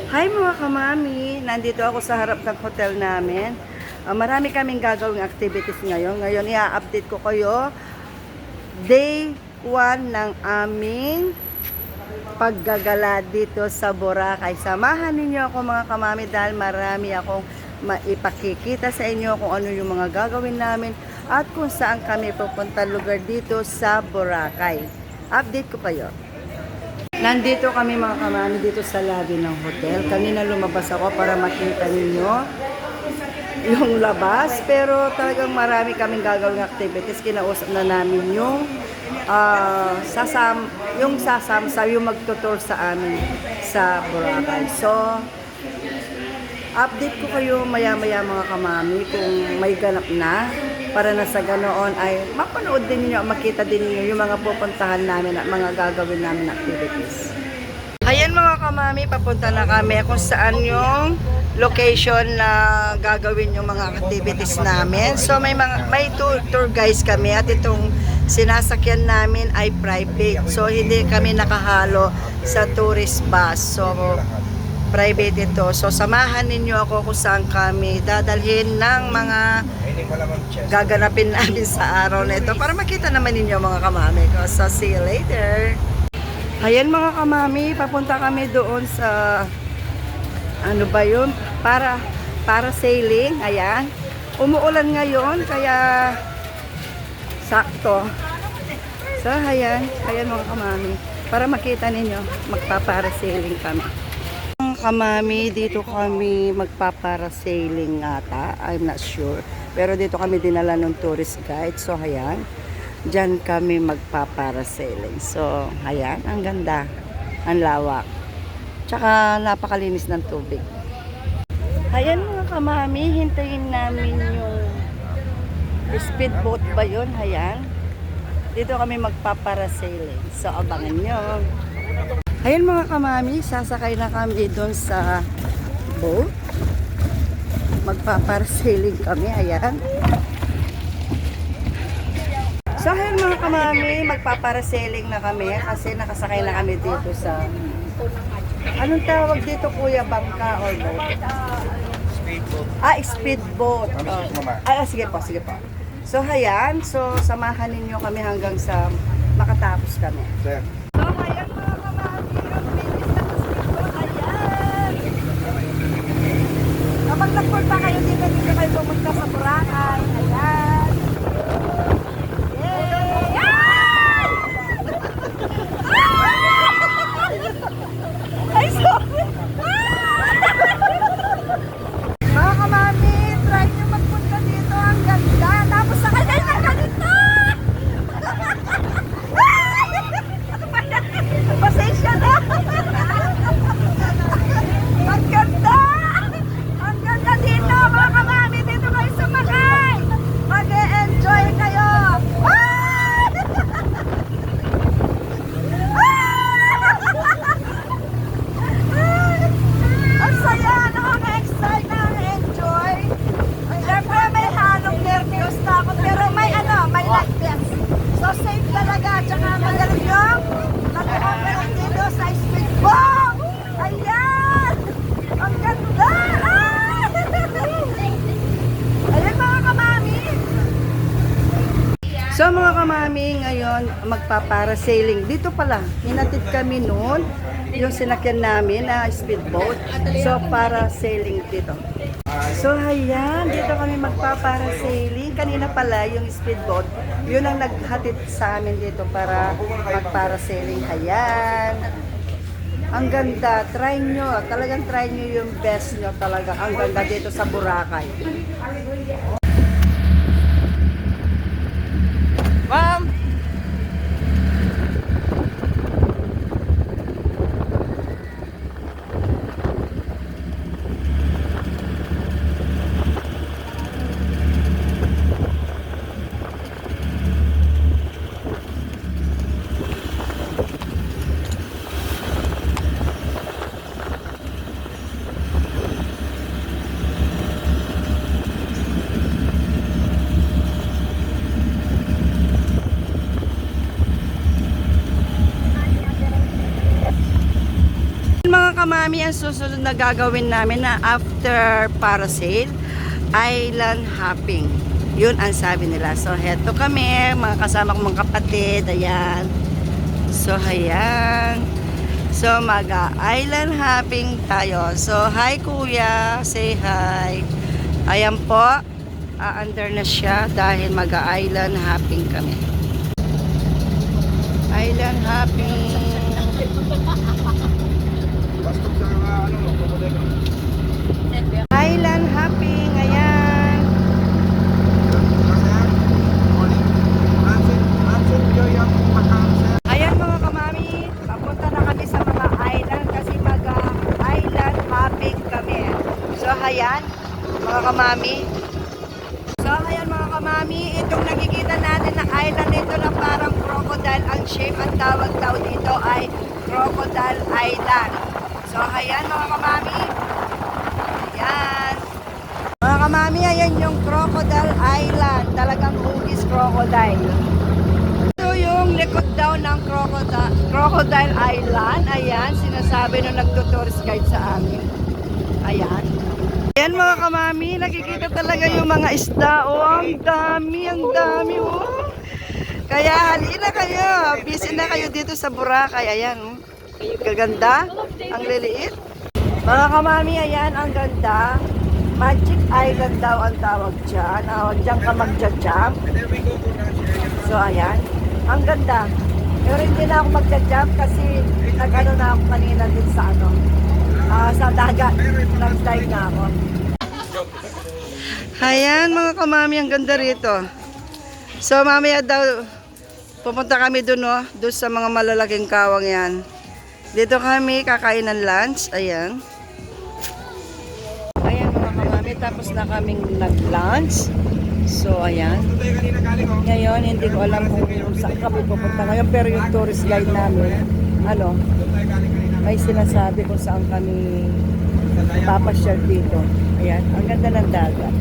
Hi mga kamami! Nandito ako sa harap ng hotel namin. Marami kaming gagawing activities ngayon. Ngayon i-update ko kayo. Day 1 ng aming paggagala dito sa Boracay. Samahan ninyo ako mga kamami dahil marami akong maipakikita sa inyo kung ano yung mga gagawin namin at kung saan kami pupunta lugar dito sa Boracay. Update ko kayo. Nandito kami mga kamami dito sa lobby ng hotel. Kanina lumabas ako para makita ninyo yung labas. Pero talagang marami kaming gagawing activities. Kinausap na namin yung sasamsa, yung magtutur sa amin sa Boracay. So, update ko kayo maya-maya mga kamami kung may ganap na. Para na sa ganoon ay mapanood din niyo, makita din niyo yung mga pupuntahan namin at mga gagawin namin activities. Ayan mga kamami, papunta na kami kung saan yung location na gagawin yung mga activities namin. So may tour guys kami at itong sinasakyan namin ay private. So hindi kami nakahalo sa tourist bus. So private ito. So samahan ninyo ako kung saan kami dadalhin ng mga gaganapin namin sa araw na ito para makita naman ninyo mga kamami ko. So see you later. Ayan mga kamami, papunta kami doon sa ano ba yun? Para sailing. Ayan. Umuulan ngayon kaya sakto. So ayan mga kamami. Para makita ninyo, magpapara-sailing kami. Kamami, dito kami magpaparasailing ata. I'm not sure. Pero dito kami dinala ng tourist guide. So, ayan. Diyan kami magpaparasailing. So, ayan. Ang ganda. Ang lawak. Tsaka napakalinis ng tubig. Ayan mga kamami. Hintayin namin yung speedboat ba yun? Ayan. Dito kami magpaparasailing. So, abangan nyo. Ayan mga kamami, sasakay na kami doon sa boat. Magpaparasailing kami, ayan. So ayan mga kamami, magpaparasailing na kami kasi nakasakay na kami dito sa anong tawag dito kuya, bangka or boat? Speedboat. Speedboat. Sige po. So ayan, so samahan ninyo kami hanggang sa makatapos kami. Sir. So ayan mga kapag nagpunta kayo dito kayo pumunta sa Boracay. Ayan. Yay! Ay, sorry! Mga kamami, try nyo magpunta dito. Ang ganda. Tapos sa kanay na ganito! Pasensya na! Ang ganda! Ang ganda dito mga kamami, dito kayo sumakay. Mag-e-enjoy kayo. Ang saya, nakaka-excite, nakaka-enjoy. Siyempre may halong nervyos na ako, pero may life vest. So safe talaga, tsaka magaling yung nag-operate dito sa speedboat. Ayan! Ang ganda! Ayan mga kamami. So mga kamami, ngayon magpaparasailing. Dito pala, hinatid kami noon yung sinakyan namin na speedboat. So parasailing dito. So ayan, dito kami magpaparasailing. Kanina pala yung speedboat, yun ang naghatid sa amin dito para magparasailing. Ayan. Ang ganda, try nyo. Talagang try nyo yung best nyo talaga. Ang ganda dito sa Boracay. Ma'am! kamami, ang susunod na gagawin namin na after parasail, island hopping. Yun ang sabi nila. So, heto kami, mga kasama kong mga kapatid. Ayan. So, ayan. So, mag-island hopping tayo. So, hi kuya. Say hi. Ayan po. Under na siya dahil mag-island hopping kami. Island hopping. Island hopping. Ayan. Ayan mga kamami. Papunta na kami sa mga island kasi mag-island hopping kami. So, ayan. Mga kamami. So, ayan mga kamami. Itong nakikita natin na island ito na parang crocodile ang shape. Ang tawag daw dito ay Crocodile Island. So, ayan mga kamami. Ayan. Mga kamami, ayan yung Crocodile Island. Talagang hugis crocodile. Ito yung likod daw ng Crocodile Island. Ayan, sinasabi nung nagtutourist guide sa amin. Ayan. Ayan mga kamami, nakikita talaga yung mga isda. Oh, ang dami, oh. Kaya halina kayo. Busy na kayo dito sa Boracay. Ayan, oh. Gaganda. Ang liliit. Mga kamami, ayan, ang ganda. Magic Island daw ang tawag dyan. Diyan ka magja-jump. So, ayan. Ang ganda. Pero hindi na ako magja-jump kasi nag-ano na ako kanina din sa ano. Sa dagat. Nag-dive na ako. Ayan mga kamami, ang ganda rito. So, mamaya daw, pupunta kami doon, no? Doon sa mga malalaking kawang yan. Dito kami kakain ng lunch. Ayan. Ayan mga kamami, tapos na kaming nag-lunch. So, ayan. Ngayon, hindi ko alam kung saan kami pupunta ngayon. Pero yung tourist guide namin, ano, may sinasabi kung saan kami papasyal dito. Ayan, ang ganda ng dagat.